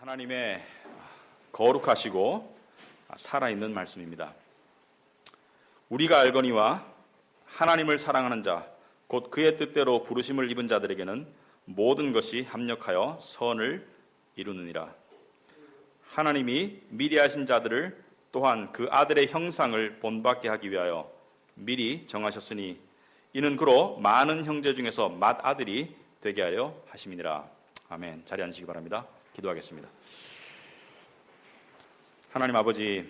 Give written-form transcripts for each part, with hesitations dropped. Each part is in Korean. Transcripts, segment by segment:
하나님의 거룩하시고 살아있는 말씀입니다. 우리가 알거니와 하나님을 사랑하는 자, 곧 그의 뜻대로 부르심을 입은 자들에게는 모든 것이 합력하여 선을 이루느니라. 하나님이 미리 하신 자들을 또한 그 아들의 형상을 본받게 하기 위하여 미리 정하셨으니 이는 그로 많은 형제 중에서 맏아들이 되게 하려 하심이니라. 아멘. 자리에 앉으시기 바랍니다. 기도하겠습니다. 하나님 아버지,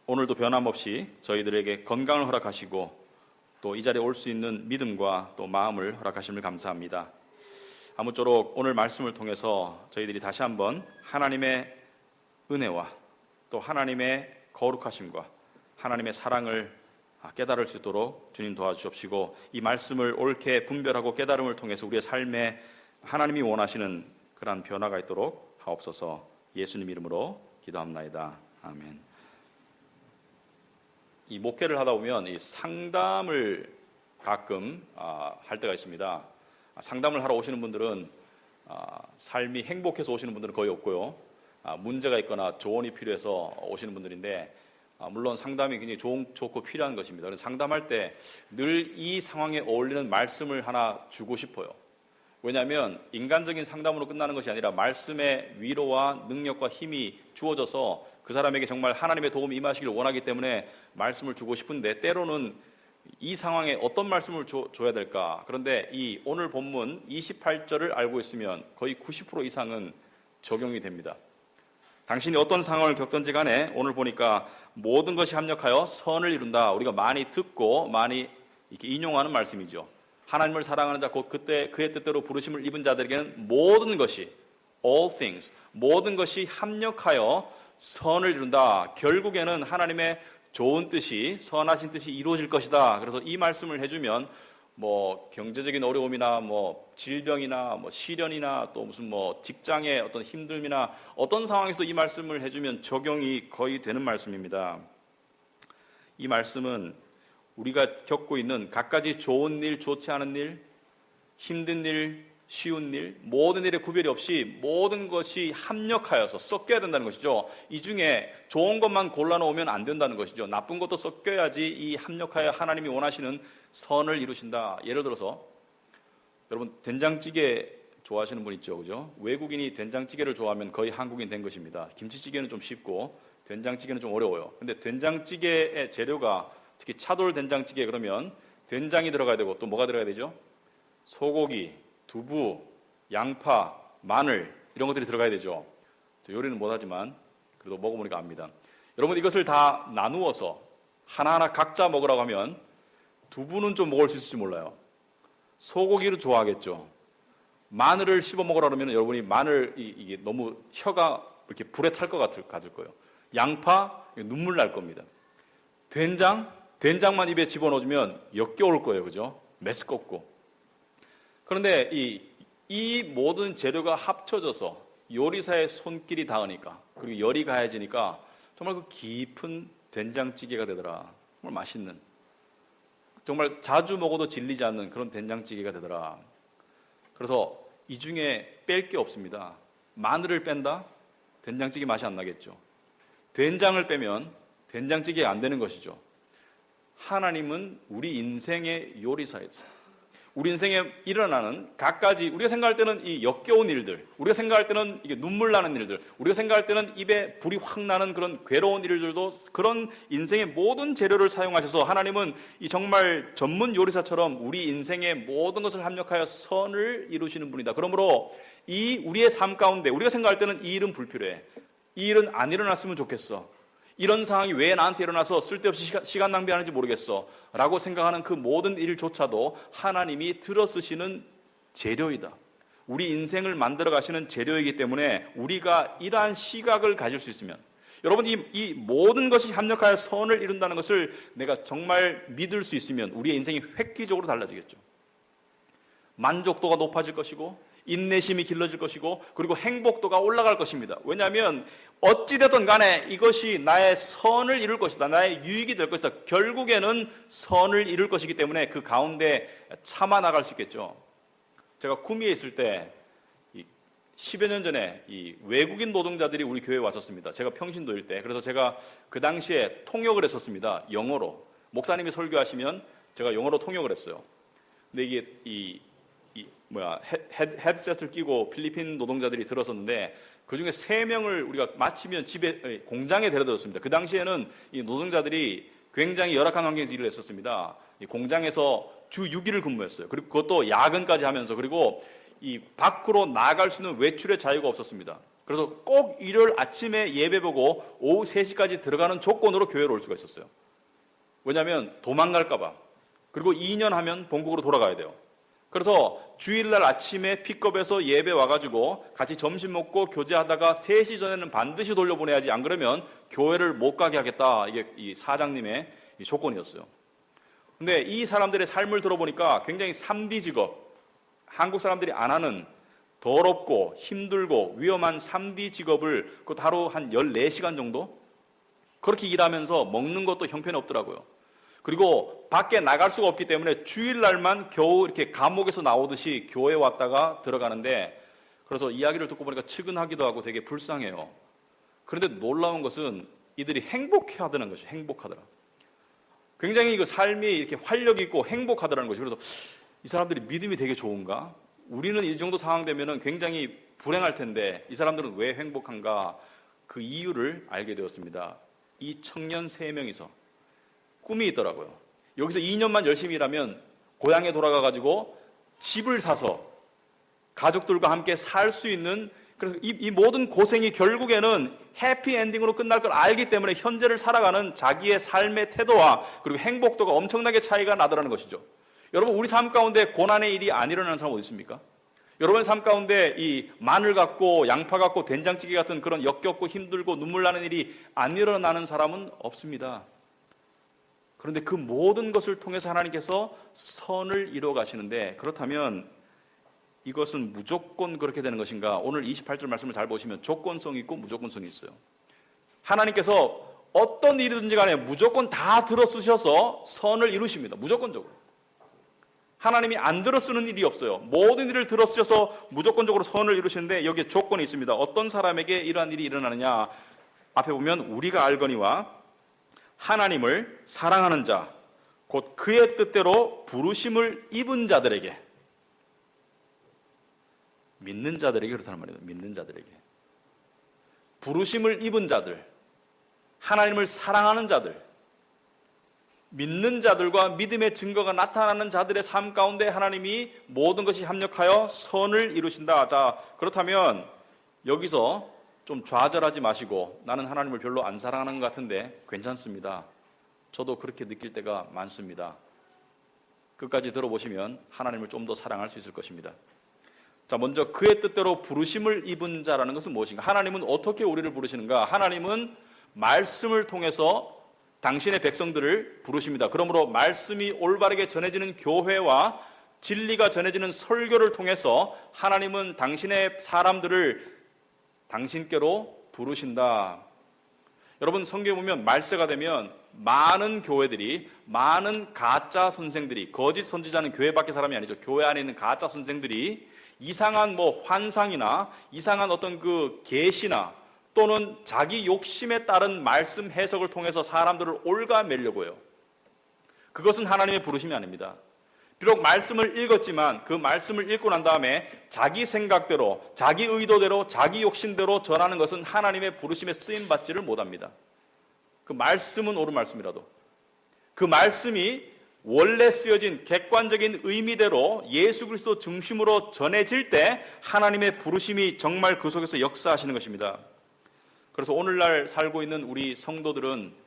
오늘도 변함없이 저희들에게 건강을 허락하시고 또 이 자리에 올 수 있는 믿음과 또 마음을 허락하심을 감사합니다. 아무쪼록 오늘 말씀을 통해서 저희들이 다시 한번 하나님의 은혜와 또 하나님의 거룩하심과 하나님의 사랑을 깨달을 수 있도록 주님 도와주옵시고, 이 말씀을 옳게 분별하고 깨달음을 통해서 우리의 삶에 하나님이 원하시는 그러한 변화가 있도록 하옵소서. 예수님 이름으로 기도합나이다. 아멘. 이 목회를 하다 보면 이 상담을 가끔 할 때가 있습니다. 상담을 하러 오시는 분들은 삶이 행복해서 오시는 분들은 거의 없고요. 문제가 있거나 조언이 필요해서 오시는 분들인데, 물론 상담이 굉장히 좋고 필요한 것입니다. 그래서 상담할 때 늘 이 상황에 어울리는 말씀을 하나 주고 싶어요. 왜냐하면 인간적인 상담으로 끝나는 것이 아니라 말씀의 위로와 능력과 힘이 주어져서 그 사람에게 정말 하나님의 도움이 임하시길 원하기 때문에 말씀을 주고 싶은데, 때로는 이 상황에 어떤 말씀을 줘야 될까? 그런데 이 오늘 본문 28절을 알고 있으면 거의 90% 이상은 적용이 됩니다. 당신이 어떤 상황을 겪든지 간에 오늘 보니까 모든 것이 합력하여 선을 이룬다. 우리가 많이 듣고 많이 이렇게 인용하는 말씀이죠. 하나님을 사랑하는 자, 곧 그때 그의 뜻대로 부르심을 입은 자들에게는 모든 것이, all things, 모든 것이 합력하여 선을 이룬다. 결국에는 하나님의 좋은 뜻이, 선하신 뜻이 이루어질 것이다. 그래서 이 말씀을 해주면 경제적인 어려움이나 질병이나 시련이나 또 무슨 직장의 어떤 힘듦이나 어떤 상황에서 이 말씀을 해주면 적용이 거의 되는 말씀입니다. 이 말씀은 우리가 겪고 있는 갖가지 좋은 일, 좋지 않은 일, 힘든 일, 쉬운 일, 모든 일에 구별이 없이 모든 것이 합력하여서 섞여야 된다는 것이죠. 이 중에 좋은 것만 골라놓으면 안 된다는 것이죠. 나쁜 것도 섞여야지 이 합력하여 하나님이 원하시는 선을 이루신다. 예를 들어서 여러분, 된장찌개 좋아하시는 분 있죠, 그죠? 외국인이 된장찌개를 좋아하면 거의 한국인 된 것입니다. 김치찌개는 좀 쉽고 된장찌개는 좀 어려워요. 근데 된장찌개의 재료가, 특히 차돌 된장찌개 그러면 된장이 들어가야 되고 또 뭐가 들어가야 되죠? 소고기, 두부, 양파, 마늘 이런 것들이 들어가야 되죠. 저 요리는 못하지만 그래도 먹어보니까 압니다. 여러분, 이것을 다 나누어서 하나하나 각자 먹으라고 하면 두부는 좀 먹을 수 있을지 몰라요. 소고기를 좋아하겠죠. 마늘을 씹어 먹으라고 하면 여러분이 마늘 이게 너무 혀가 이렇게 불에 탈 것 같을 거예요. 양파 눈물 날 겁니다. 된장만 입에 집어넣어주면 역겨울 거예요, 그죠? 메스껍고. 그런데 이 모든 재료가 합쳐져서 요리사의 손길이 닿으니까, 그리고 열이 가해지니까 정말 그 깊은 된장찌개가 되더라. 정말 맛있는, 정말 자주 먹어도 질리지 않는 그런 된장찌개가 되더라. 그래서 이 중에 뺄 게 없습니다. 마늘을 뺀다? 된장찌개 맛이 안 나겠죠. 된장을 빼면 된장찌개가 안 되는 것이죠. 하나님은 우리 인생의 요리사였어요. 우리 인생에 일어나는 갖가지, 우리가 생각할 때는 이 역겨운 일들, 우리가 생각할 때는 이게 눈물 나는 일들, 우리가 생각할 때는 입에 불이 확 나는 그런 괴로운 일들도, 그런 인생의 모든 재료를 사용하셔서 하나님은 이 정말 전문 요리사처럼 우리 인생의 모든 것을 합력하여 선을 이루시는 분이다. 그러므로 이 우리의 삶 가운데 우리가 생각할 때는 이 일은 불필요해, 이 일은 안 일어났으면 좋겠어, 이런 상황이 왜 나한테 일어나서 쓸데없이 시간 낭비하는지 모르겠어 라고 생각하는 그 모든 일조차도 하나님이 들어쓰시는 재료이다. 우리 인생을 만들어 가시는 재료이기 때문에 우리가 이러한 시각을 가질 수 있으면, 여러분, 이 모든 것이 합력하여 선을 이룬다는 것을 내가 정말 믿을 수 있으면 우리의 인생이 획기적으로 달라지겠죠. 만족도가 높아질 것이고 인내심이 길러질 것이고 그리고 행복도가 올라갈 것입니다. 왜냐하면 어찌되든 간에 이것이 나의 선을 이룰 것이다, 나의 유익이 될 것이다, 결국에는 선을 이룰 것이기 때문에 그 가운데 참아 나갈 수 있겠죠. 제가 구미에 있을 때 10여 년 전에 이 외국인 노동자들이 우리 교회에 왔었습니다. 제가 평신도일 때. 그래서 제가 그 당시에 통역을 했었습니다. 영어로. 목사님이 설교하시면 제가 영어로 통역을 했어요. 근데 이게 헤드셋을 끼고 필리핀 노동자들이 들었었는데 그중에 3명을 우리가 마치면 집에 공장에 데려들었습니다. 그 당시에는 이 노동자들이 굉장히 열악한 환경에서 일을 했었습니다. 이 공장에서 주 6일을 근무했어요. 그리고 그것도 야근까지 하면서, 그리고 이 밖으로 나갈 수 있는 외출의 자유가 없었습니다. 그래서 꼭 일요일 아침에 예배 보고 오후 3시까지 들어가는 조건으로 교회로 올 수가 있었어요. 왜냐하면 도망갈까 봐. 그리고 2년 하면 본국으로 돌아가야 돼요. 그래서 주일날 아침에 픽업해서 예배 와가지고 같이 점심 먹고 교제하다가 3시 전에는 반드시 돌려보내야지, 안 그러면 교회를 못 가게 하겠다. 이게 이 사장님의 이 조건이었어요. 근데 이 사람들의 삶을 들어보니까 굉장히 3D 직업, 한국 사람들이 안 하는 더럽고 힘들고 위험한 3D 직업을 그것도 하루 한 14시간 정도 그렇게 일하면서 먹는 것도 형편없더라고요. 그리고 밖에 나갈 수가 없기 때문에 주일날만 겨우 이렇게 감옥에서 나오듯이 교회에 왔다가 들어가는데, 그래서 이야기를 듣고 보니까 측은하기도 하고 되게 불쌍해요. 그런데 놀라운 것은 이들이 행복해하다는 것이, 행복하더라. 굉장히 그 삶이 이렇게 활력 있고 행복하더라는 것이. 그래서 이 사람들이 믿음이 되게 좋은가? 우리는 이 정도 상황 되면은 굉장히 불행할 텐데 이 사람들은 왜 행복한가? 그 이유를 알게 되었습니다. 이 청년 3명이서 꿈이 있더라고요. 여기서 2년만 열심히 일하면 고향에 돌아가가지고 집을 사서 가족들과 함께 살 수 있는, 그래서 이 모든 고생이 결국에는 해피엔딩으로 끝날 걸 알기 때문에 현재를 살아가는 자기의 삶의 태도와 그리고 행복도가 엄청나게 차이가 나더라는 것이죠. 여러분, 우리 삶 가운데 고난의 일이 안 일어나는 사람 어디 있습니까? 여러분의 삶 가운데 이 마늘 같고 양파 같고 된장찌개 같은 그런 역겹고 힘들고 눈물 나는 일이 안 일어나는 사람은 없습니다. 그런데 그 모든 것을 통해서 하나님께서 선을 이루어 가시는데, 그렇다면 이것은 무조건 그렇게 되는 것인가? 오늘 28절 말씀을 잘 보시면 조건성이 있고 무조건성이 있어요. 하나님께서 어떤 일이든지 간에 무조건 다 들어쓰셔서 선을 이루십니다. 무조건적으로. 하나님이 안 들어쓰는 일이 없어요. 모든 일을 들어쓰셔서 무조건적으로 선을 이루시는데 여기에 조건이 있습니다. 어떤 사람에게 이러한 일이 일어나느냐? 앞에 보면 우리가 알거니와 하나님을 사랑하는 자, 곧 그의 뜻대로 부르심을 입은 자들에게, 믿는 자들에게 그렇다는 말이에요. 믿는 자들에게. 부르심을 입은 자들, 하나님을 사랑하는 자들, 믿는 자들과 믿음의 증거가 나타나는 자들의 삶 가운데 하나님이 모든 것이 합력하여 선을 이루신다. 자, 그렇다면 여기서 좀 좌절하지 마시고 나는 하나님을 별로 안 사랑하는 것 같은데 괜찮습니다. 저도 그렇게 느낄 때가 많습니다. 끝까지 들어보시면 하나님을 좀 더 사랑할 수 있을 것입니다. 자, 먼저 그의 뜻대로 부르심을 입은 자라는 것은 무엇인가? 하나님은 어떻게 우리를 부르시는가? 하나님은 말씀을 통해서 당신의 백성들을 부르십니다. 그러므로 말씀이 올바르게 전해지는 교회와 진리가 전해지는 설교를 통해서 하나님은 당신의 사람들을 당신께로 부르신다. 여러분, 성경에 보면 말세가 되면 많은 교회들이, 많은 가짜 선생들이, 거짓 선지자는 교회 밖의 사람이 아니죠. 교회 안에 있는 가짜 선생들이 이상한 환상이나 이상한 어떤 그 계시나 또는 자기 욕심에 따른 말씀 해석을 통해서 사람들을 올가매려고 해요. 그것은 하나님의 부르심이 아닙니다. 비록 말씀을 읽었지만 그 말씀을 읽고 난 다음에 자기 생각대로, 자기 의도대로, 자기 욕심대로 전하는 것은 하나님의 부르심에 쓰임받지를 못합니다. 그 말씀은 옳은 말씀이라도 그 말씀이 원래 쓰여진 객관적인 의미대로 예수 그리스도 중심으로 전해질 때 하나님의 부르심이 정말 그 속에서 역사하시는 것입니다. 그래서 오늘날 살고 있는 우리 성도들은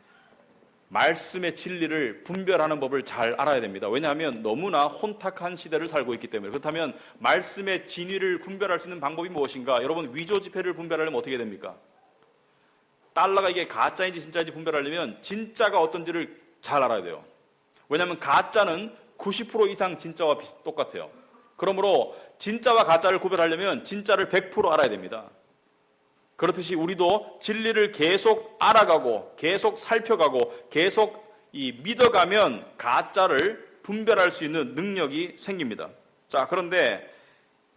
말씀의 진리를 분별하는 법을 잘 알아야 됩니다. 왜냐하면 너무나 혼탁한 시대를 살고 있기 때문에. 그렇다면 말씀의 진위를 분별할 수 있는 방법이 무엇인가? 여러분, 위조 지폐를 분별하려면 어떻게 됩니까? 달러가 이게 가짜인지 진짜인지 분별하려면 진짜가 어떤지를 잘 알아야 돼요. 왜냐하면 가짜는 90% 이상 진짜와 똑같아요. 그러므로 진짜와 가짜를 구별하려면 진짜를 100% 알아야 됩니다. 그렇듯이 우리도 진리를 계속 알아가고 계속 살펴가고 계속 믿어가면 가짜를 분별할 수 있는 능력이 생깁니다. 자, 그런데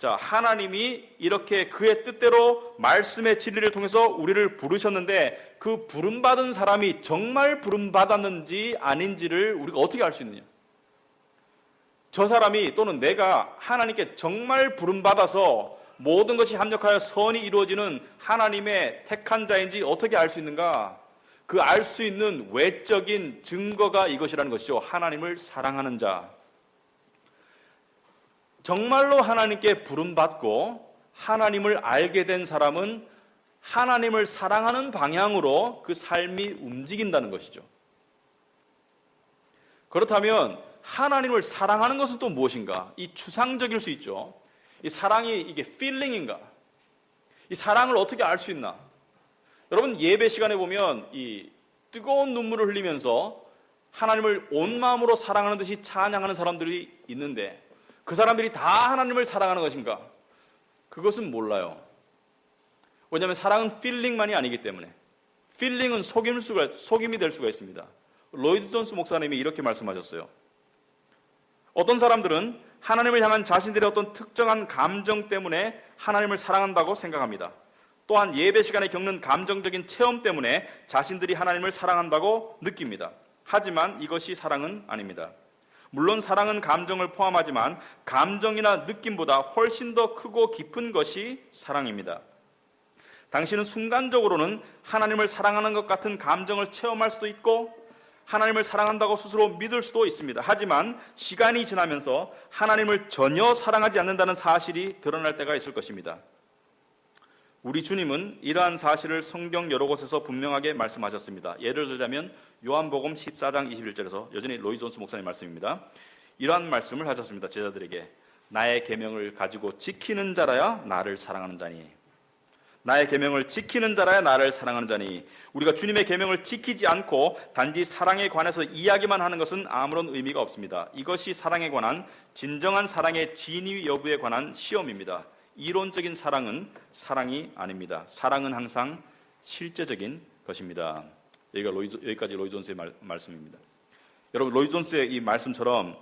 자, 하나님이 이렇게 그의 뜻대로 말씀의 진리를 통해서 우리를 부르셨는데 그 부름받은 사람이 정말 부름받았는지 아닌지를 우리가 어떻게 알 수 있느냐? 저 사람이 또는 내가 하나님께 정말 부름받아서 모든 것이 합력하여 선이 이루어지는 하나님의 택한 자인지 어떻게 알 수 있는가? 그 알 수 있는 외적인 증거가 이것이라는 것이죠. 하나님을 사랑하는 자. 정말로 하나님께 부름받고 하나님을 알게 된 사람은 하나님을 사랑하는 방향으로 그 삶이 움직인다는 것이죠. 그렇다면 하나님을 사랑하는 것은 또 무엇인가? 이 추상적일 수 있죠. 이 사랑이 이게 feeling인가? 이 사랑을 어떻게 알 수 있나? 여러분, 예배 시간에 보면 이 뜨거운 눈물을 흘리면서 하나님을 온 마음으로 사랑하는 듯이 찬양하는 사람들이 있는데 그 사람들이 다 하나님을 사랑하는 것인가? 그것은 몰라요. 왜냐하면 사랑은 필링만이 아니기 때문에. 필링은 속임이 될 수가 있습니다. 로이드 존스 목사님이 이렇게 말씀하셨어요. 어떤 사람들은 하나님을 향한 자신들의 어떤 특정한 감정 때문에 하나님을 사랑한다고 생각합니다. 또한 예배 시간에 겪는 감정적인 체험 때문에 자신들이 하나님을 사랑한다고 느낍니다. 하지만 이것이 사랑은 아닙니다. 물론 사랑은 감정을 포함하지만 감정이나 느낌보다 훨씬 더 크고 깊은 것이 사랑입니다. 당신은 순간적으로는 하나님을 사랑하는 것 같은 감정을 체험할 수도 있고 하나님을 사랑한다고 스스로 믿을 수도 있습니다. 하지만 시간이 지나면서 하나님을 전혀 사랑하지 않는다는 사실이 드러날 때가 있을 것입니다. 우리 주님은 이러한 사실을 성경 여러 곳에서 분명하게 말씀하셨습니다. 예를 들자면 요한복음 14장 21절에서 여전히 로이 존스 목사님 말씀입니다. 이러한 말씀을 하셨습니다. 제자들에게 나의 계명을 가지고 지키는 자라야 나를 사랑하는 자니 나의 계명을 지키는 자라야 나를 사랑하는 자니 우리가 주님의 계명을 지키지 않고 단지 사랑에 관해서 이야기만 하는 것은 아무런 의미가 없습니다. 이것이 사랑에 관한 진정한 사랑의 진위 여부에 관한 시험입니다. 이론적인 사랑은 사랑이 아닙니다. 사랑은 항상 실제적인 것입니다. 여기까지 로이 존스의 말씀입니다. 여러분, 로이 존스의 이 말씀처럼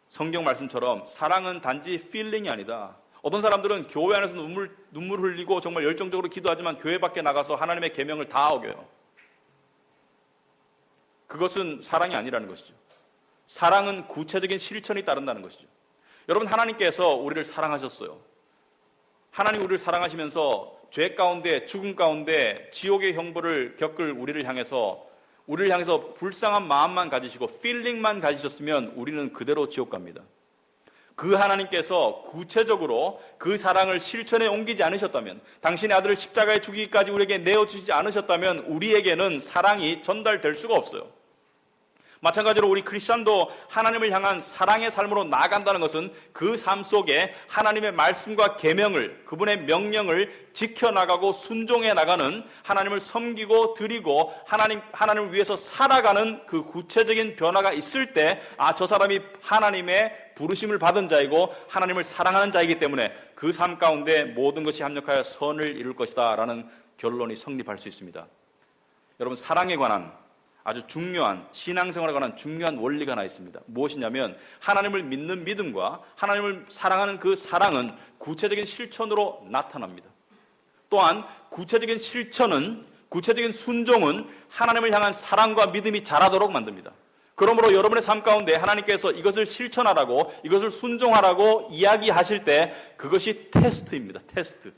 성경 말씀처럼 사랑은 단지 필링이 아니다. 어떤 사람들은 교회 안에서 눈물 흘리고 정말 열정적으로 기도하지만 교회 밖에 나가서 하나님의 계명을 다 어겨요. 그것은 사랑이 아니라는 것이죠. 사랑은 구체적인 실천이 따른다는 것이죠. 여러분, 하나님께서 우리를 사랑하셨어요. 하나님 우리를 사랑하시면서 죄 가운데 죽음 가운데 지옥의 형벌을 겪을 우리를 향해서 불쌍한 마음만 가지시고 필링만 가지셨으면 우리는 그대로 지옥 갑니다. 그 하나님께서 구체적으로 그 사랑을 실천에 옮기지 않으셨다면, 당신의 아들을 십자가에 죽이기까지 우리에게 내어주시지 않으셨다면 우리에게는 사랑이 전달될 수가 없어요. 마찬가지로 우리 크리스찬도 하나님을 향한 사랑의 삶으로 나아간다는 것은 그 삶 속에 하나님의 말씀과 계명을, 그분의 명령을 지켜나가고 순종해 나가는, 하나님을 섬기고 드리고 하나님을 위해서 살아가는 그 구체적인 변화가 있을 때, 저 사람이 하나님의 부르심을 받은 자이고 하나님을 사랑하는 자이기 때문에 그 삶 가운데 모든 것이 합력하여 선을 이룰 것이다 라는 결론이 성립할 수 있습니다. 여러분, 사랑에 관한 아주 중요한, 신앙생활에 관한 중요한 원리가 하나 있습니다. 무엇이냐면 하나님을 믿는 믿음과 하나님을 사랑하는 그 사랑은 구체적인 실천으로 나타납니다. 또한 구체적인 실천은, 구체적인 순종은 하나님을 향한 사랑과 믿음이 자라도록 만듭니다. 그러므로 여러분의 삶 가운데 하나님께서 이것을 실천하라고, 이것을 순종하라고 이야기하실 때 그것이 테스트입니다. 테스트.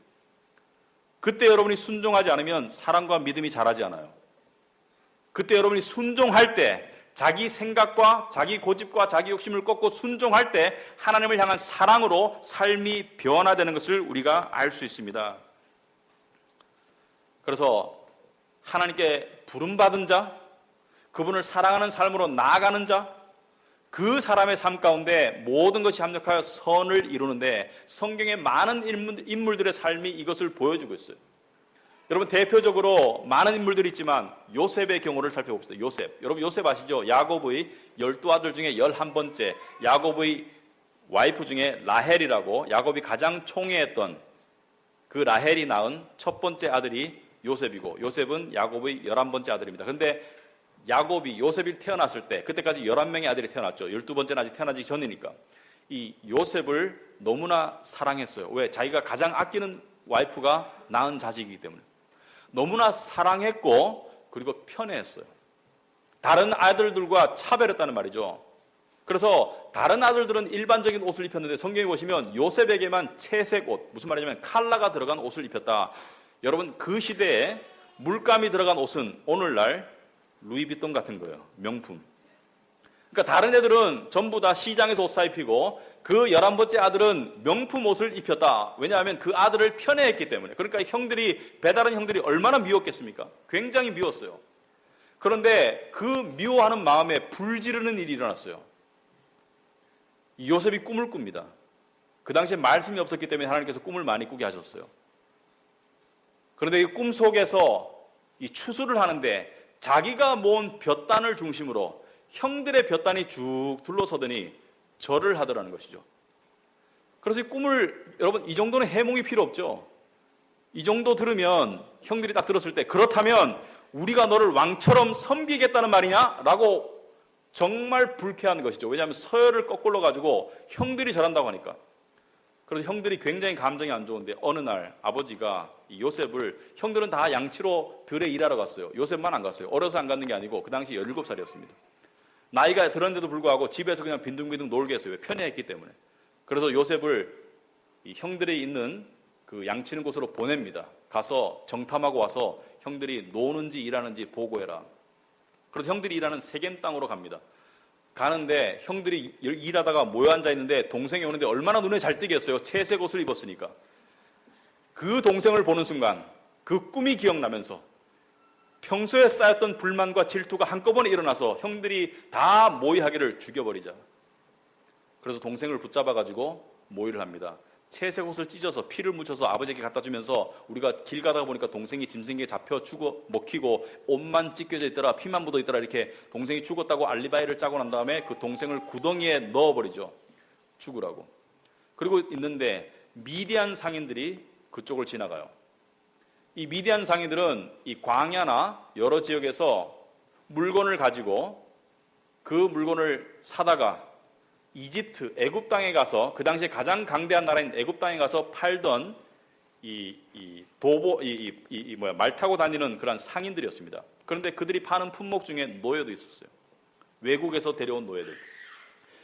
그때 여러분이 순종하지 않으면 사랑과 믿음이 자라지 않아요. 그때 여러분이 순종할 때, 자기 생각과 자기 고집과 자기 욕심을 꺾고 순종할 때 하나님을 향한 사랑으로 삶이 변화되는 것을 우리가 알 수 있습니다. 그래서 하나님께 부름받은 자, 그분을 사랑하는 삶으로 나아가는 자, 그 사람의 삶 가운데 모든 것이 합력하여 선을 이루는데 성경의 많은 인물들의 삶이 이것을 보여주고 있어요. 여러분, 대표적으로 많은 인물들이 있지만 요셉의 경우를 살펴봅시다. 요셉. 여러분, 요셉 아시죠? 야곱의 12아들 중에 11번째, 야곱의 와이프 중에 라헬이라고, 야곱이 가장 총애했던 그 라헬이 낳은 첫 번째 아들이 요셉이고, 요셉은 야곱의 11번째 아들입니다. 그런데 요셉이 태어났을 때, 그때까지 11명의 아들이 태어났죠. 12번째는 아직 태어나기 전이니까. 이 요셉을 너무나 사랑했어요. 왜? 자기가 가장 아끼는 와이프가 낳은 자식이기 때문에. 너무나 사랑했고 그리고 편애했어요. 다른 아들들과 차별했다는 말이죠. 그래서 다른 아들들은 일반적인 옷을 입혔는데 성경에 보시면 요셉에게만 채색 옷, 무슨 말이냐면 칼라가 들어간 옷을 입혔다. 여러분, 그 시대에 물감이 들어간 옷은 오늘날 루이비통 같은 거예요. 명품. 그러니까 다른 애들은 전부 다 시장에서 옷 사 입히고 그 11번째 아들은 명품 옷을 입혔다. 왜냐하면 그 아들을 편애했기 때문에. 그러니까 배다른 형들이 얼마나 미웠겠습니까? 굉장히 미웠어요. 그런데 그 미워하는 마음에 불지르는 일이 일어났어요. 요셉이 꿈을 꿉니다. 그 당시에 말씀이 없었기 때문에 하나님께서 꿈을 많이 꾸게 하셨어요. 그런데 이 꿈 속에서 이 추수를 하는데 자기가 모은 볕단을 중심으로 형들의 볕단이 쭉 둘러서더니 절을 하더라는 것이죠. 그래서 이 꿈을, 여러분, 이 정도는 해몽이 필요 없죠. 이 정도 들으면 형들이 딱 들었을 때, 그렇다면 우리가 너를 왕처럼 섬기겠다는 말이냐? 라고 정말 불쾌한 것이죠. 왜냐하면 서열을 거꾸로 가지고 형들이 절한다고 하니까. 그래서 형들이 굉장히 감정이 안 좋은데 어느 날 아버지가 이 요셉을, 형들은 다 양치로 들에 일하러 갔어요. 요셉만 안 갔어요. 어려서 안 갔는 게 아니고 그 당시 17살이었습니다. 나이가 들었는데도 불구하고 집에서 그냥 빈둥빈둥 놀게 했어요. 편애했기 때문에. 그래서 요셉을 이 형들이 있는 그 양치는 곳으로 보냅니다. 가서 정탐하고 와서 형들이 노는지 일하는지 보고해라. 그래서 형들이 일하는 세겜 땅으로 갑니다. 가는데 형들이 일하다가 모여 앉아 있는데 동생이 오는데 얼마나 눈에 잘 띄겠어요. 채색 옷을 입었으니까. 그 동생을 보는 순간 그 꿈이 기억나면서 평소에 쌓였던 불만과 질투가 한꺼번에 일어나서 형들이 다 모의하기를 죽여버리자. 그래서 동생을 붙잡아가지고 모의를 합니다. 채색 옷을 찢어서 피를 묻혀서 아버지에게 갖다 주면서 우리가 길 가다가 보니까 동생이 짐승에게 잡혀 죽어 먹히고 옷만 찢겨져 있더라, 피만 묻어 있더라, 이렇게 동생이 죽었다고 알리바이를 짜고 난 다음에 그 동생을 구덩이에 넣어버리죠. 죽으라고. 그리고 있는데 미디안 상인들이 그쪽을 지나가요. 이 미디안 상인들은 이 광야나 여러 지역에서 물건을 가지고 그 물건을 사다가 이집트, 애굽 땅에 가서, 그 당시에 가장 강대한 나라인 애굽 땅에 가서 팔던 말 타고 다니는 그런 상인들이었습니다. 그런데 그들이 파는 품목 중에 노예도 있었어요. 외국에서 데려온 노예들.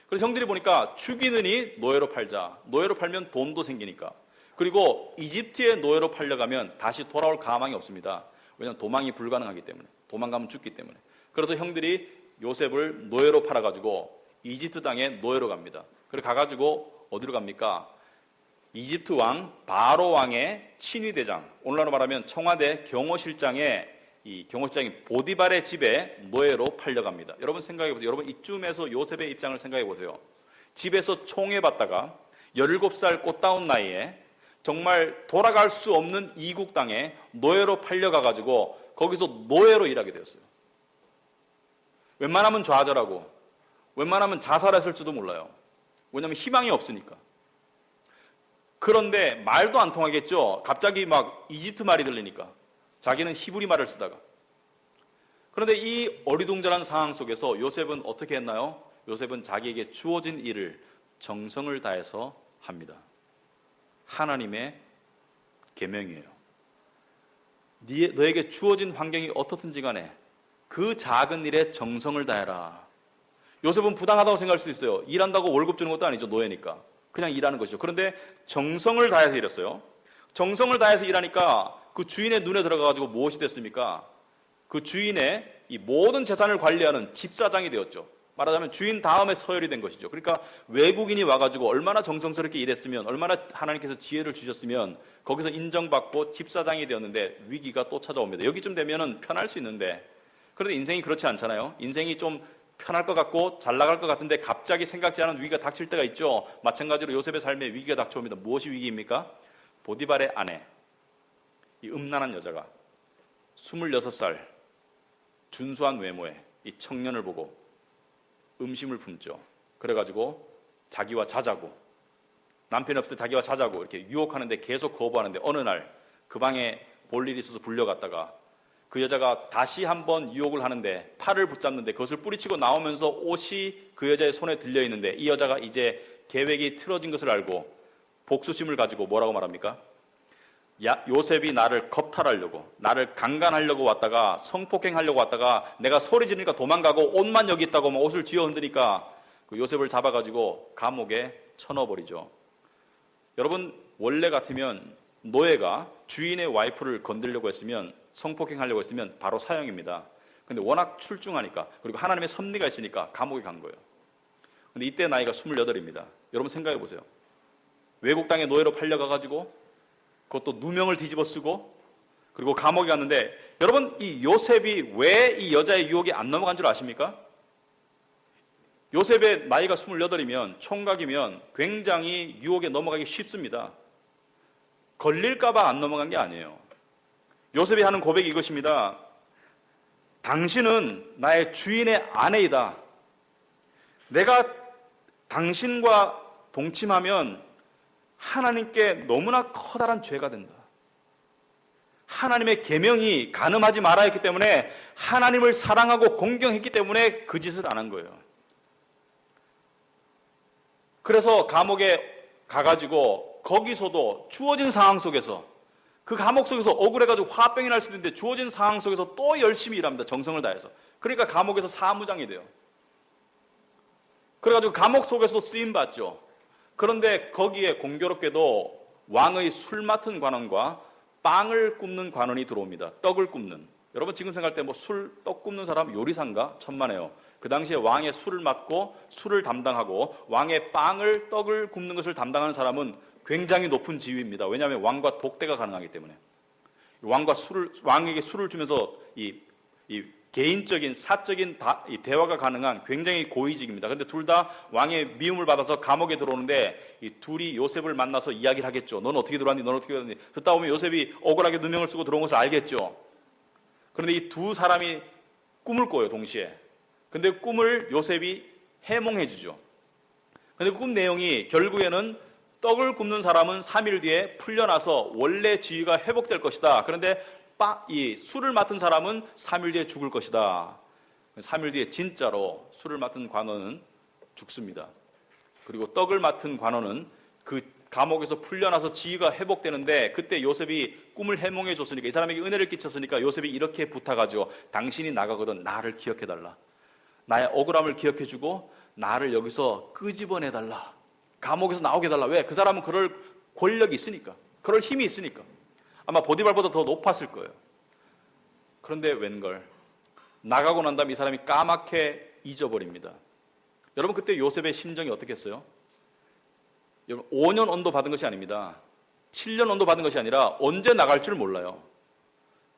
그래서 형들이 보니까 죽이느니 노예로 팔자. 노예로 팔면 돈도 생기니까. 그리고 이집트에 노예로 팔려가면 다시 돌아올 가망이 없습니다. 왜냐하면 도망이 불가능하기 때문에. 도망가면 죽기 때문에. 그래서 형들이 요셉을 노예로 팔아가지고 이집트 땅에 노예로 갑니다. 그래 가가지고 어디로 갑니까? 이집트 왕 바로 왕의 친위대장, 오늘날로 말하면 청와대 경호실장의 이 경호실장인 보디발의 집에 노예로 팔려갑니다. 여러분 생각해 보세요. 여러분 이쯤에서 요셉의 입장을 생각해 보세요. 집에서 총애받다가 17살 꽃다운 나이에 정말 돌아갈 수 없는 이국 땅에 노예로 팔려가가지고 거기서 노예로 일하게 되었어요. 웬만하면 좌절하고 웬만하면 자살했을지도 몰라요. 왜냐하면 희망이 없으니까. 그런데 말도 안 통하겠죠. 갑자기 막 이집트 말이 들리니까. 자기는 히브리 말을 쓰다가. 그런데 이 어리둥절한 상황 속에서 요셉은 어떻게 했나요? 요셉은 자기에게 주어진 일을 정성을 다해서 합니다. 하나님의 계명이에요. 너에게 주어진 환경이 어떻든지 간에 그 작은 일에 정성을 다해라. 요셉은 부당하다고 생각할 수 있어요. 일한다고 월급 주는 것도 아니죠. 노예니까. 그냥 일하는 것이죠. 그런데 정성을 다해서 일했어요. 정성을 다해서 일하니까 그 주인의 눈에 들어가가지고 무엇이 됐습니까? 그 주인의 이 모든 재산을 관리하는 집사장이 되었죠. 말하자면 주인 다음에 서열이 된 것이죠. 그러니까 외국인이 와가지고 얼마나 정성스럽게 일했으면, 얼마나 하나님께서 지혜를 주셨으면 거기서 인정받고 집사장이 되었는데 위기가 또 찾아옵니다. 여기쯤 되면은 편할 수 있는데, 그런데 인생이 그렇지 않잖아요. 인생이 좀 편할 것 같고 잘 나갈 것 같은데 갑자기 생각지 않은 위기가 닥칠 때가 있죠. 마찬가지로 요셉의 삶에 위기가 닥쳐옵니다. 무엇이 위기입니까? 보디발의 아내, 이 음란한 여자가 26살 준수한 외모의 이 청년을 보고 음심을 품죠. 그래가지고 자기와 자자고, 남편이 없을 때 자기와 자자고 이렇게 유혹하는데 계속 거부하는데 어느 날 그 방에 볼 일이 있어서 불려갔다가 그 여자가 다시 한번 유혹을 하는데 팔을 붙잡는데 그것을 뿌리치고 나오면서 옷이 그 여자의 손에 들려 있는데 이 여자가 이제 계획이 틀어진 것을 알고 복수심을 가지고 뭐라고 말합니까? 요셉이 나를 겁탈하려고, 나를 강간하려고 왔다가, 성폭행하려고 왔다가 내가 소리 지르니까 도망가고 옷만 여기 있다고 막 옷을 쥐어 흔드니까 그 요셉을 잡아가지고 감옥에 쳐넣어버리죠. 여러분, 원래 같으면 노예가 주인의 와이프를 건드리려고 했으면, 성폭행하려고 했으면 바로 사형입니다. 근데 워낙 출중하니까, 그리고 하나님의 섭리가 있으니까 감옥에 간 거예요. 근데 이때 나이가 28입니다. 여러분 생각해 보세요. 외국 땅에 노예로 팔려가가지고 그것도 누명을 뒤집어 쓰고 그리고 감옥에 갔는데, 여러분 이 요셉이 왜 이 여자의 유혹에 안 넘어간 줄 아십니까? 요셉의 나이가 28이면, 총각이면 굉장히 유혹에 넘어가기 쉽습니다. 걸릴까봐 안 넘어간 게 아니에요. 요셉이 하는 고백이 이것입니다. 당신은 나의 주인의 아내이다. 내가 당신과 동침하면 하나님께 너무나 커다란 죄가 된다. 하나님의 계명이 간음하지 말아야 했기 때문에, 하나님을 사랑하고 공경했기 때문에 그 짓을 안 한 거예요. 그래서 감옥에 가가지고 거기서도 주어진 상황 속에서, 그 감옥 속에서 억울해가지고 화병이 날 수도 있는데 주어진 상황 속에서 또 열심히 일합니다. 정성을 다해서. 그러니까 감옥에서 사무장이 돼요. 그래가지고 감옥 속에서도 쓰임받죠. 그런데 거기에 공교롭게도 왕의 술 맡은 관원과 빵을 굽는 관원이 들어옵니다. 떡을 굽는. 여러분 지금 생각할 때 뭐 떡 굽는 사람 요리사인가? 천만에요. 그 당시에 왕의 술을 맡고 술을 담당하고 왕의 떡을 굽는 것을 담당하는 사람은 굉장히 높은 지위입니다. 왜냐하면 왕과 독대가 가능하기 때문에. 왕에게 술을 주면서 이 개인적인 사적인 대화가 가능한 굉장히 고위직입니다. 그런데 둘 다 왕의 미움을 받아서 감옥에 들어오는데, 이 둘이 요셉을 만나서 이야기를 하겠죠. 넌 어떻게 들어왔니? 넌 어떻게 들어왔니? 듣다 보면 요셉이 억울하게 누명을 쓰고 들어온 것을 알겠죠. 그런데 이 두 사람이 꿈을 꿔요, 동시에. 근데 꿈을 요셉이 해몽해 주죠. 근데 꿈 내용이 결국에는 떡을 굽는 사람은 3일 뒤에 풀려나서 원래 지위가 회복될 것이다. 그런데 이 술을 맡은 사람은 3일 뒤에 죽을 것이다. 3일 뒤에 진짜로 술을 맡은 관원은 죽습니다. 그리고 떡을 맡은 관원은 그 감옥에서 풀려나서 지위가 회복되는데, 그때 요셉이 꿈을 해몽해 줬으니까, 이 사람에게 은혜를 끼쳤으니까 요셉이 이렇게 부탁하죠. 당신이 나가거든 나를 기억해달라. 나의 억울함을 기억해주고 나를 여기서 끄집어내달라. 감옥에서 나오게 해달라. 왜? 그 사람은 그럴 권력이 있으니까, 그럴 힘이 있으니까. 아마 보디발보다 더 높았을 거예요. 그런데 웬걸, 나가고 난 다음에 이 사람이 까맣게 잊어버립니다. 여러분 그때 요셉의 심정이 어떻겠어요? 여러분 5년 언도 받은 것이 아닙니다. 7년 언도 받은 것이 아니라 언제 나갈 줄 몰라요.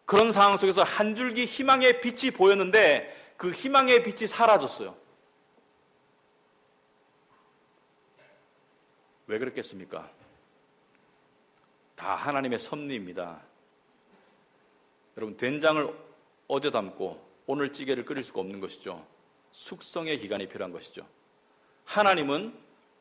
그런 상황 속에서 한 줄기 희망의 빛이 보였는데 그 희망의 빛이 사라졌어요. 왜 그랬겠습니까? 다 하나님의 섭리입니다. 여러분 된장을 어제 담고 오늘 찌개를 끓일 수가 없는 것이죠. 숙성의 기간이 필요한 것이죠. 하나님은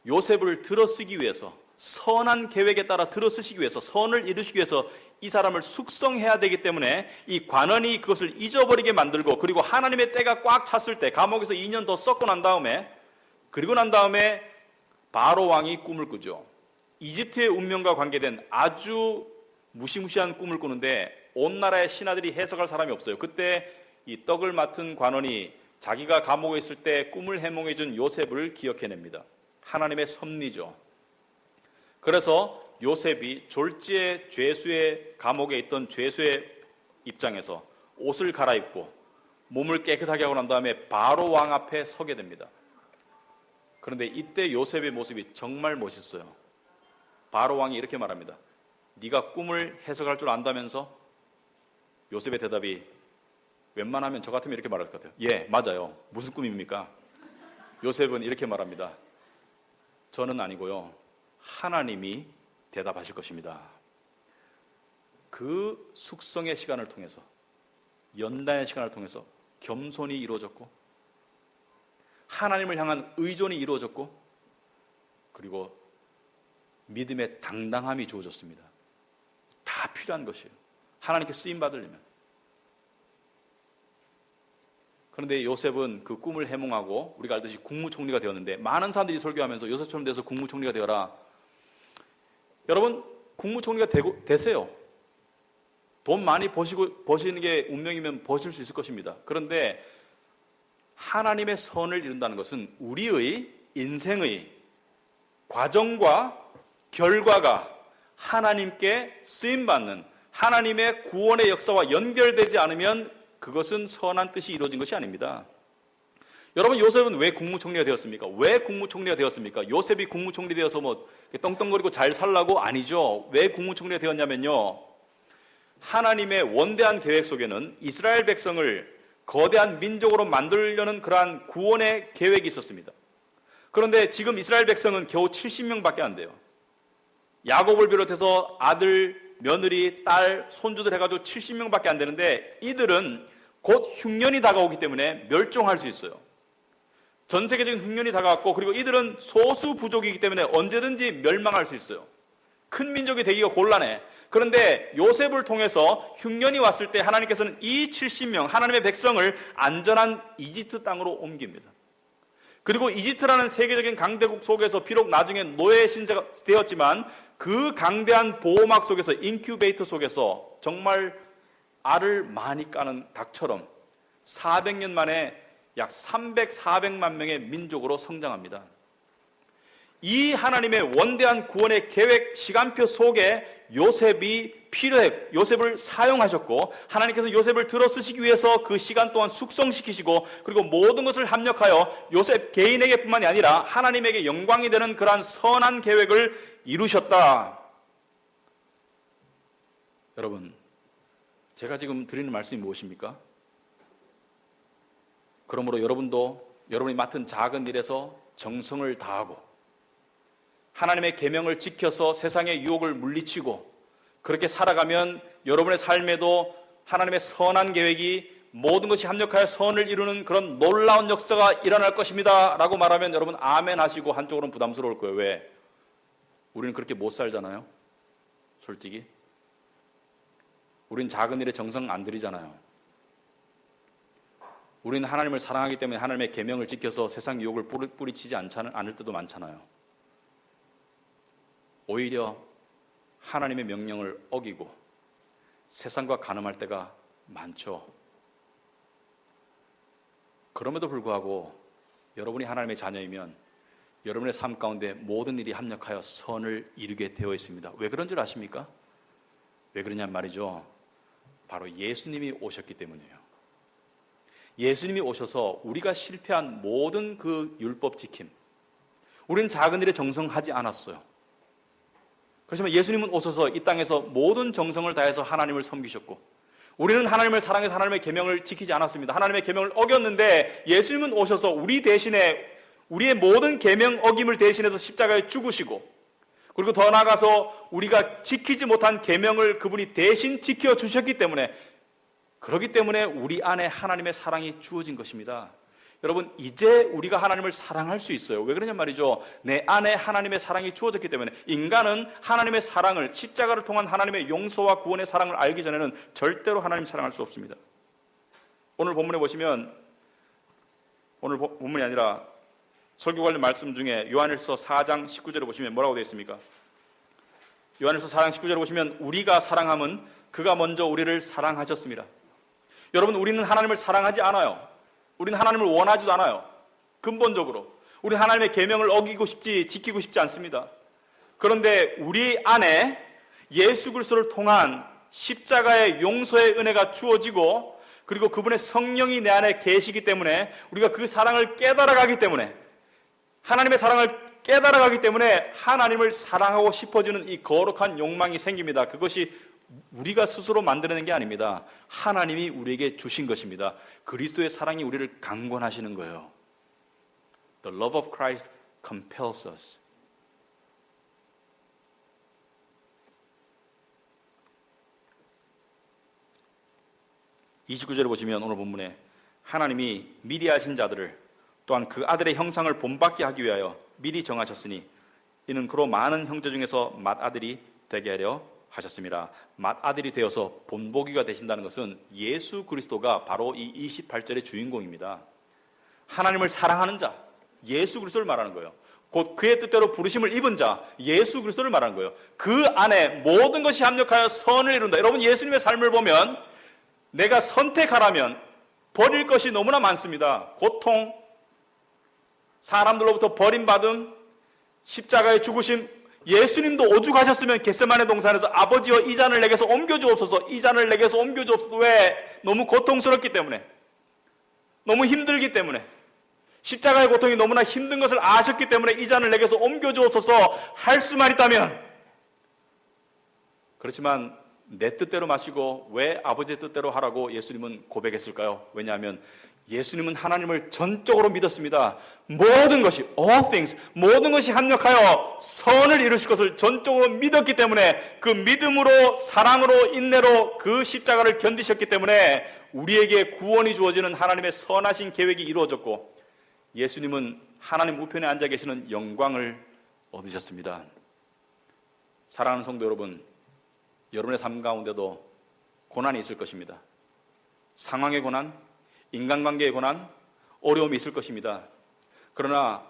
요셉을 들어쓰기 위해서, 선한 계획에 따라 들어쓰시기 위해서, 선을 이루시기 위해서 이 사람을 숙성해야 되기 때문에 이 관원이 그것을 잊어버리게 만들고, 그리고 하나님의 때가 꽉 찼을 때 감옥에서 2년 더 썩고 난 다음에, 그리고 난 다음에 바로 왕이 꿈을 꾸죠. 이집트의 운명과 관계된 아주 무시무시한 꿈을 꾸는데 온 나라의 신하들이 해석할 사람이 없어요. 그때 이 떡을 맡은 관원이 자기가 감옥에 있을 때 꿈을 해몽해 준 요셉을 기억해냅니다. 하나님의 섭리죠. 그래서 요셉이 졸지에 죄수의 감옥에 있던 죄수의 입장에서 옷을 갈아입고 몸을 깨끗하게 하고 난 다음에 바로 왕 앞에 서게 됩니다. 그런데 이때 요셉의 모습이 정말 멋있어요. 바로 왕이 이렇게 말합니다. 네가 꿈을 해석할 줄 안다면서? 요셉의 대답이 웬만하면 저 같으면 이렇게 말할 것 같아요. 예, 맞아요. 무슨 꿈입니까? 요셉은 이렇게 말합니다. 저는 아니고요, 하나님이 대답하실 것입니다. 그 숙성의 시간을 통해서, 연단의 시간을 통해서 겸손이 이루어졌고, 하나님을 향한 의존이 이루어졌고, 그리고 믿음의 당당함이 주어졌습니다. 다 필요한 것이에요. 하나님께 쓰임 받으려면. 그런데 요셉은 그 꿈을 해몽하고 우리가 알듯이 국무총리가 되었는데, 많은 사람들이 설교하면서 요셉처럼 돼서 국무총리가 되어라. 여러분, 국무총리가 되세요. 돈 많이 버시는 게 운명이면 버실 수 있을 것입니다. 그런데 하나님의 선을 이룬다는 것은 우리의 인생의 과정과 결과가 하나님께 쓰임받는 하나님의 구원의 역사와 연결되지 않으면 그것은 선한 뜻이 이루어진 것이 아닙니다. 여러분, 요셉은 왜 국무총리가 되었습니까? 왜 국무총리가 되었습니까? 요셉이 국무총리 되어서 뭐 떵떵거리고 잘 살라고? 아니죠. 왜 국무총리가 되었냐면요, 하나님의 원대한 계획 속에는 이스라엘 백성을 거대한 민족으로 만들려는 그러한 구원의 계획이 있었습니다. 그런데 지금 이스라엘 백성은 겨우 70명밖에 안 돼요. 야곱을 비롯해서 아들, 며느리, 딸, 손주들 해가지고 70명밖에 안 되는데, 이들은 곧 흉년이 다가오기 때문에 멸종할 수 있어요. 전 세계적인 흉년이 다가왔고, 그리고 이들은 소수 부족이기 때문에 언제든지 멸망할 수 있어요. 큰 민족이 되기가 곤란해. 그런데 요셉을 통해서 흉년이 왔을 때 하나님께서는 이 70명 하나님의 백성을 안전한 이집트 땅으로 옮깁니다. 그리고 이집트라는 세계적인 강대국 속에서 비록 나중에 노예 신세가 되었지만, 그 강대한 보호막 속에서, 인큐베이터 속에서 정말 알을 많이 까는 닭처럼 400년 만에 약 400만 명의 민족으로 성장합니다. 이 하나님의 원대한 구원의 계획 시간표 속에 요셉이 요셉을 사용하셨고, 하나님께서 요셉을 들어 쓰시기 위해서 그 시간 동안 숙성시키시고, 그리고 모든 것을 합력하여 요셉 개인에게 뿐만이 아니라 하나님에게 영광이 되는 그러한 선한 계획을 이루셨다. 여러분, 제가 지금 드리는 말씀이 무엇입니까? 그러므로 여러분도 여러분이 맡은 작은 일에서 정성을 다하고 하나님의 계명을 지켜서 세상의 유혹을 물리치고 그렇게 살아가면 여러분의 삶에도 하나님의 선한 계획이 모든 것이 합력하여 선을 이루는 그런 놀라운 역사가 일어날 것입니다 라고 말하면 여러분 아멘 하시고 한쪽으로는 부담스러울 거예요. 왜? 우리는 그렇게 못 살잖아요. 솔직히 우린 작은 일에 정성 안 들이잖아요. 우리는 하나님을 사랑하기 때문에 하나님의 계명을 지켜서 세상 유혹을 뿌리치지 않을 때도 많잖아요. 오히려 하나님의 명령을 어기고 세상과 간음할 때가 많죠. 그럼에도 불구하고 여러분이 하나님의 자녀이면 여러분의 삶 가운데 모든 일이 합력하여 선을 이루게 되어 있습니다. 왜 그런 줄 아십니까? 왜 그러냐면 말이죠, 바로 예수님이 오셨기 때문이에요. 예수님이 오셔서 우리가 실패한 모든 그 율법 지킴, 우리는 작은 일에 정성하지 않았어요. 그렇지만 예수님은 오셔서 이 땅에서 모든 정성을 다해서 하나님을 섬기셨고, 우리는 하나님을 사랑해서 하나님의 계명을 지키지 않았습니다. 하나님의 계명을 어겼는데 예수님은 오셔서 우리 대신에 우리의 모든 계명 어김을 대신해서 십자가에 죽으시고, 그리고 더 나아가서 우리가 지키지 못한 계명을 그분이 대신 지켜주셨기 때문에, 그렇기 때문에 우리 안에 하나님의 사랑이 주어진 것입니다. 여러분, 이제 우리가 하나님을 사랑할 수 있어요. 왜 그러냐 말이죠. 내 안에 하나님의 사랑이 주어졌기 때문에. 인간은 하나님의 사랑을, 십자가를 통한 하나님의 용서와 구원의 사랑을 알기 전에는 절대로 하나님 사랑할 수 없습니다. 오늘 본문에 보시면, 오늘 본문이 아니라 설교 관련 말씀 중에 요한일서 4장 19절에 보시면 뭐라고 되어 있습니까? 요한일서 4장 19절에 보시면 우리가 사랑함은 그가 먼저 우리를 사랑하셨습니다. 여러분, 우리는 하나님을 사랑하지 않아요. 우리는 하나님을 원하지도 않아요. 근본적으로 우리는 하나님의 계명을 어기고 싶지, 지키고 싶지 않습니다. 그런데 우리 안에 예수 그리스도를 통한 십자가의 용서의 은혜가 주어지고, 그리고 그분의 성령이 내 안에 계시기 때문에, 우리가 그 사랑을 깨달아가기 때문에, 하나님의 사랑을 깨달아가기 때문에 하나님을 사랑하고 싶어지는 이 거룩한 욕망이 생깁니다. 그것이 우리가 스스로 만들어낸 게 아닙니다. 하나님이 우리에게 주신 것입니다. 그리스도의 사랑이 우리를 강권하시는 거예요. The love of Christ compels us. (29절에) 보시면 오늘 본문에 하나님이 미리 하신 자들을 또한 그 아들의 형상을 본받게 하기 위하여 미리 정하셨으니 이는 그로 많은 형제 중에서 맏아들이 되게 하려 하셨습니다. 맏아들이 되어서 본보기가 되신다는 것은 예수 그리스도가 바로 이 28절의 주인공입니다. 하나님을 사랑하는 자, 예수 그리스도를 말하는 거예요. 곧 그의 뜻대로 부르심을 입은 자, 예수 그리스도를 말하는 거예요. 그 안에 모든 것이 합력하여 선을 이룬다. 여러분, 예수님의 삶을 보면 내가 선택하라면 버릴 것이 너무나 많습니다. 고통, 사람들로부터 버림받음, 십자가의 죽으심. 예수님도 오죽하셨으면 겟세마네 동산에서 아버지여 이 잔을 내게서 옮겨주옵소서, 이 잔을 내게서 옮겨주옵소서. 왜? 너무 고통스럽기 때문에, 너무 힘들기 때문에, 십자가의 고통이 너무나 힘든 것을 아셨기 때문에 이 잔을 내게서 옮겨주옵소서 할 수만 있다면, 그렇지만 내 뜻대로 마시고 왜 아버지의 뜻대로 하라고 예수님은 고백했을까요? 왜냐하면 예수님은 하나님을 전적으로 믿었습니다. 모든 것이, all things, 모든 것이 합력하여 선을 이루실 것을 전적으로 믿었기 때문에, 그 믿음으로, 사랑으로, 인내로 그 십자가를 견디셨기 때문에 우리에게 구원이 주어지는 하나님의 선하신 계획이 이루어졌고, 예수님은 하나님 우편에 앉아 계시는 영광을 얻으셨습니다. 사랑하는 성도 여러분, 여러분의 삶 가운데도 고난이 있을 것입니다. 상황의 고난, 인간관계의 고난, 어려움이 있을 것입니다. 그러나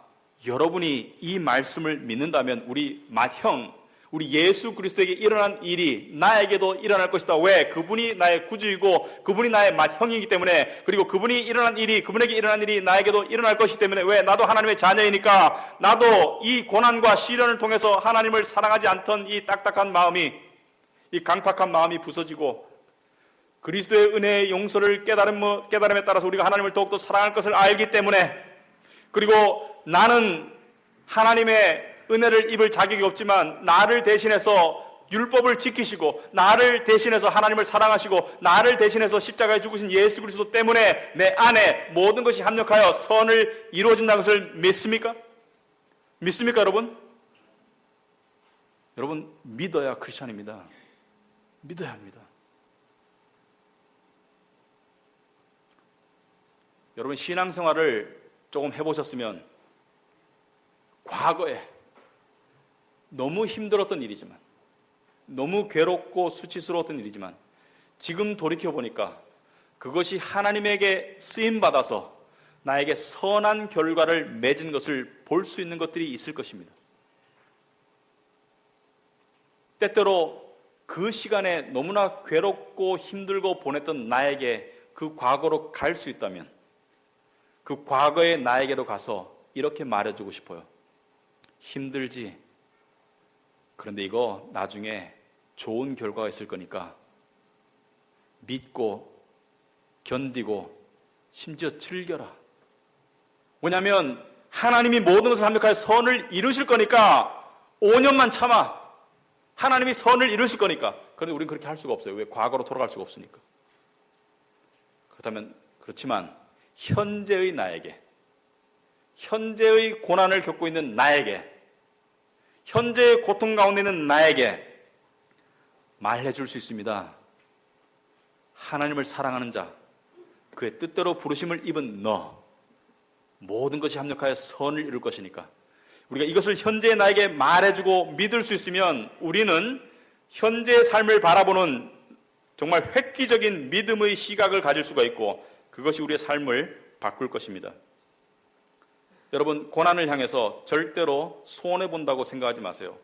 여러분이 이 말씀을 믿는다면 우리 맏형, 우리 예수 그리스도에게 일어난 일이 나에게도 일어날 것이다. 왜? 그분이 나의 구주이고 그분이 나의 맏형이기 때문에, 그리고 그분이 일어난 일이, 그분에게 일어난 일이 나에게도 일어날 것이기 때문에, 왜? 나도 하나님의 자녀이니까 나도 이 고난과 시련을 통해서 하나님을 사랑하지 않던 이 딱딱한 마음이, 이 강팍한 마음이 부서지고 그리스도의 은혜의 용서를 깨달음에 따라서 우리가 하나님을 더욱더 사랑할 것을 알기 때문에, 그리고 나는 하나님의 은혜를 입을 자격이 없지만 나를 대신해서 율법을 지키시고 나를 대신해서 하나님을 사랑하시고 나를 대신해서 십자가에 죽으신 예수 그리스도 때문에 내 안에 모든 것이 합력하여 선을 이루어진다는 것을 믿습니까? 믿습니까, 여러분? 여러분, 믿어야 크리스찬입니다. 믿어야 합니다. 여러분, 신앙생활을 조금 해보셨으면 과거에 너무 힘들었던 일이지만, 너무 괴롭고 수치스러웠던 일이지만 지금 돌이켜보니까 그것이 하나님에게 쓰임받아서 나에게 선한 결과를 맺은 것을 볼 수 있는 것들이 있을 것입니다. 때때로 그 시간에 너무나 괴롭고 힘들고 보냈던 나에게 그 과거로 갈 수 있다면 그 과거의 나에게로 가서 이렇게 말해주고 싶어요. 힘들지? 그런데 이거 나중에 좋은 결과가 있을 거니까 믿고 견디고 심지어 즐겨라. 뭐냐면 하나님이 모든 것을 합력하여 선을 이루실 거니까 5년만 참아. 하나님이 선을 이루실 거니까. 그런데 우리는 그렇게 할 수가 없어요. 왜? 과거로 돌아갈 수가 없으니까. 그렇지만 현재의 나에게, 현재의 고난을 겪고 있는 나에게, 현재의 고통 가운데 있는 나에게 말해줄 수 있습니다. 하나님을 사랑하는 자, 그의 뜻대로 부르심을 입은 너, 모든 것이 합력하여 선을 이룰 것이니까. 우리가 이것을 현재의 나에게 말해주고 믿을 수 있으면 우리는 현재의 삶을 바라보는 정말 획기적인 믿음의 시각을 가질 수가 있고, 그것이 우리의 삶을 바꿀 것입니다. 여러분, 고난을 향해서 절대로 손해본다고 생각하지 마세요.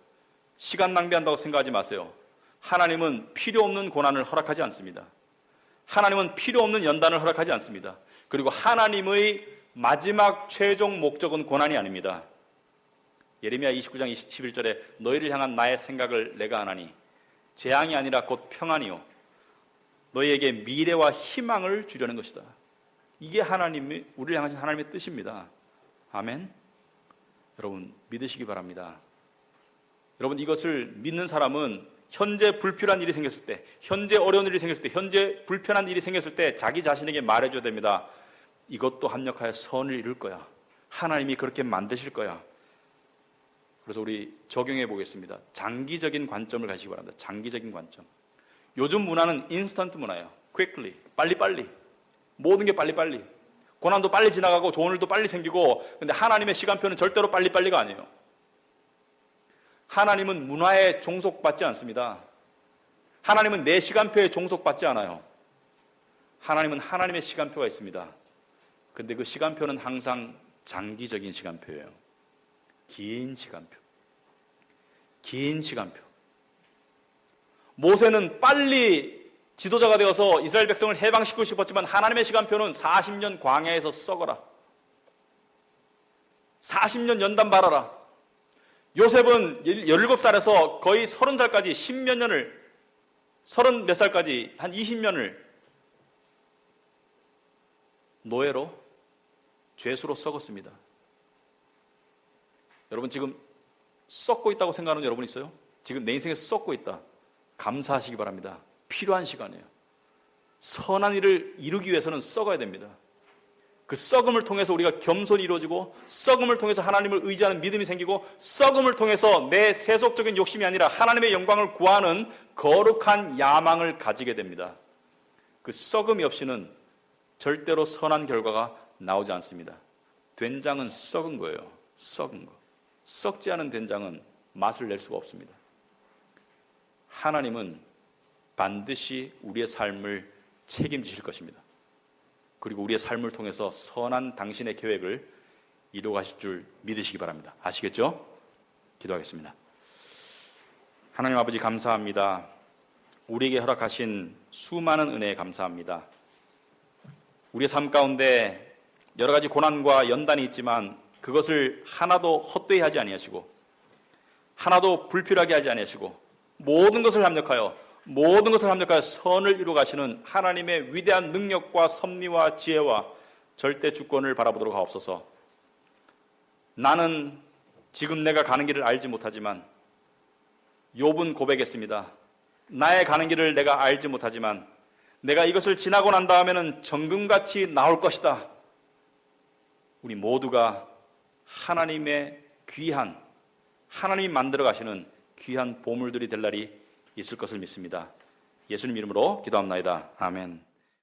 시간 낭비한다고 생각하지 마세요. 하나님은 필요 없는 고난을 허락하지 않습니다. 하나님은 필요 없는 연단을 허락하지 않습니다. 그리고 하나님의 마지막 최종 목적은 고난이 아닙니다. 예레미야 29장 11절에 너희를 향한 나의 생각을 내가 아나니 재앙이 아니라 곧 평안이요 너희에게 미래와 희망을 주려는 것이다. 이게 하나님이 우리를 향하신 하나님의 뜻입니다. 아멘. 여러분, 믿으시기 바랍니다. 여러분, 이것을 믿는 사람은 현재 불필요한 일이 생겼을 때, 현재 어려운 일이 생겼을 때, 현재 불편한 일이 생겼을 때 자기 자신에게 말해줘야 됩니다. 이것도 합력하여 선을 이룰 거야. 하나님이 그렇게 만드실 거야. 그래서 우리 적용해 보겠습니다. 장기적인 관점을 가시기 바랍니다. 장기적인 관점. 요즘 문화는 인스턴트 문화예요. quickly, 빨리빨리. 모든 게 빨리빨리. 고난도 빨리 지나가고 좋은 일도 빨리 생기고, 근데 하나님의 시간표는 절대로 빨리빨리가 아니에요. 하나님은 문화에 종속받지 않습니다. 하나님은 내 시간표에 종속받지 않아요. 하나님은 하나님의 시간표가 있습니다. 근데 그 시간표는 항상 장기적인 시간표예요. 긴 시간표. 긴 시간표. 모세는 빨리 지도자가 되어서 이스라엘 백성을 해방시키고 싶었지만 하나님의 시간표는 40년 광야에서 썩어라. 40년 연단 바라라. 요셉은 17살에서 거의 30살까지 10몇 년을 30몇 살까지 한 20년을 노예로 죄수로 썩었습니다. 여러분 지금 썩고 있다고 생각하는 여러분 있어요? 지금 내 인생에 썩고 있다. 감사하시기 바랍니다. 필요한 시간이에요. 선한 일을 이루기 위해서는 썩어야 됩니다. 그 썩음을 통해서 우리가 겸손이 이루어지고, 썩음을 통해서 하나님을 의지하는 믿음이 생기고, 썩음을 통해서 내 세속적인 욕심이 아니라 하나님의 영광을 구하는 거룩한 야망을 가지게 됩니다. 그 썩음이 없이는 절대로 선한 결과가 나오지 않습니다. 된장은 썩은 거예요. 썩은 거. 썩지 않은 된장은 맛을 낼 수가 없습니다. 하나님은 반드시 우리의 삶을 책임지실 것입니다. 그리고 우리의 삶을 통해서 선한 당신의 계획을 이루어가실 줄 믿으시기 바랍니다. 아시겠죠? 기도하겠습니다. 하나님 아버지 감사합니다. 우리에게 허락하신 수많은 은혜에 감사합니다. 우리의 삶 가운데 여러 가지 고난과 연단이 있지만 그것을 하나도 헛되이 하지 아니하시고, 하나도 불필요하게 하지 아니하시고, 모든 것을 합력하여 선을 이루어 가시는 하나님의 위대한 능력과 섭리와 지혜와 절대 주권을 바라보도록 하옵소서. 나는 지금 내가 가는 길을 알지 못하지만, 욥은 고백했습니다. 나의 가는 길을 내가 알지 못하지만 내가 이것을 지나고 난 다음에는 정금같이 나올 것이다. 우리 모두가 하나님의 귀한, 하나님이 만들어 가시는 귀한 보물들이 될 날이 있을 것을 믿습니다. 예수님 이름으로 기도합나이다. 아멘.